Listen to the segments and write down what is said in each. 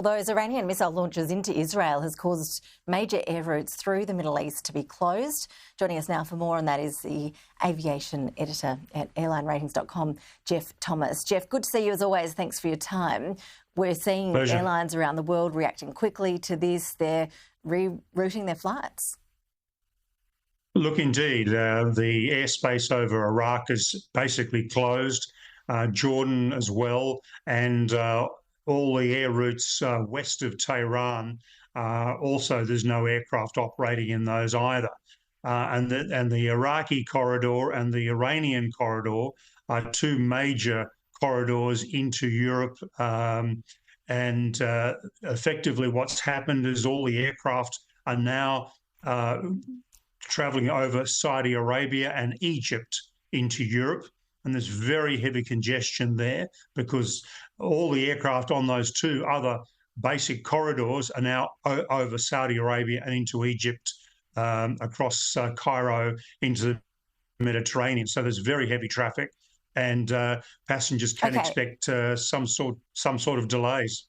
Those Iranian missile launches into Israel has caused major air routes through the Middle East to be closed. Joining us now for more on that is the aviation editor at airlineratings.com, Geoff Thomas. Geoff, good to see you as always. Thanks for your time. We're seeing Pleasure. Airlines around the world reacting quickly to this. They're rerouting their flights. Look, indeed, the airspace over Iraq is basically closed, Jordan as well, and all the air routes west of Tehran. Also, there's no aircraft operating in those either. And the Iraqi corridor and the Iranian corridor are two major corridors into Europe. And effectively what's happened is all the aircraft are now travelling over Saudi Arabia and Egypt into Europe. And there's very heavy congestion there because all the aircraft on those two other basic corridors are now over Saudi Arabia and into Egypt, across Cairo into the Mediterranean. So there's very heavy traffic, and passengers can expect some sort of delays.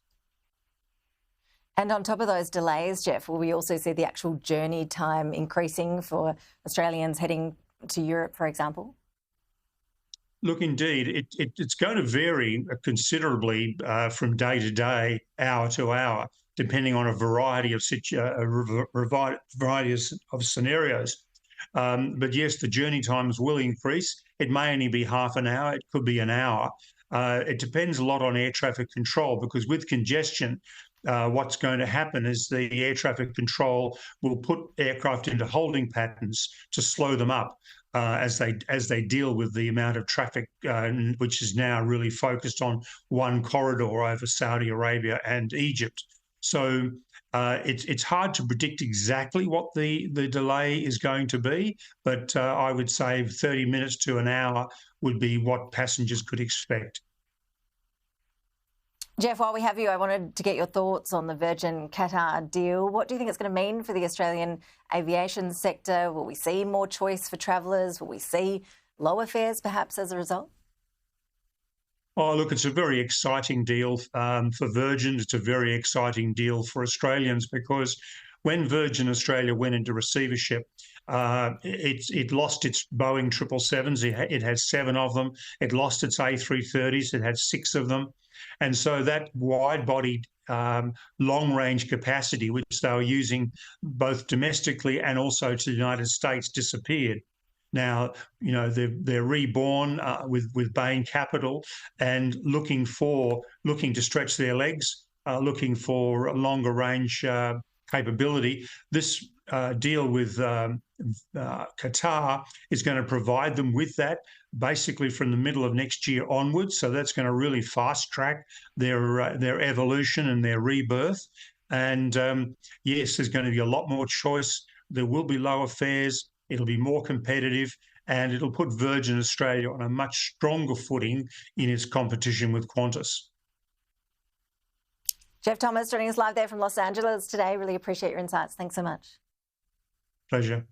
And on top of those delays, Geoff, will we also see the actual journey time increasing for Australians heading to Europe, for example? Look, indeed, it's going to vary considerably from day to day, hour to hour, depending on a variety of scenarios. But yes, the journey times will increase. It may only be half an hour. It could be an hour. It depends a lot on air traffic control, because with congestion, what's going to happen is the air traffic control will put aircraft into holding patterns to slow them up as they deal with the amount of traffic, which is now really focused on one corridor over Saudi Arabia and Egypt. So it's hard to predict exactly what the delay is going to be, but I would say 30 minutes to an hour would be what passengers could expect. Geoff, while we have you, I wanted to get your thoughts on the Virgin-Qatar deal. What do you think it's going to mean for the Australian aviation sector? Will we see more choice for travellers? Will we see lower fares perhaps as a result? Oh, look, it's a very exciting deal for Virgin. It's a very exciting deal for Australians, because when Virgin Australia went into receivership, it lost its Boeing 777s. It had 7 of them. It lost its A330s. It had 6 of them. And so that wide-bodied long-range capacity, which they were using both domestically and also to the United States, disappeared. Now, you know, they're reborn with Bain Capital and looking to stretch their legs, looking for a longer range capability. This deal with Qatar is going to provide them with that basically from the middle of next year onwards. So that's going to really fast track their evolution and their rebirth. And yes, there's going to be a lot more choice. There will be lower fares. It'll be more competitive, and it'll put Virgin Australia on a much stronger footing in its competition with Qantas. Geoff Thomas joining us live there from Los Angeles today. Really appreciate your insights. Thanks so much. Pleasure.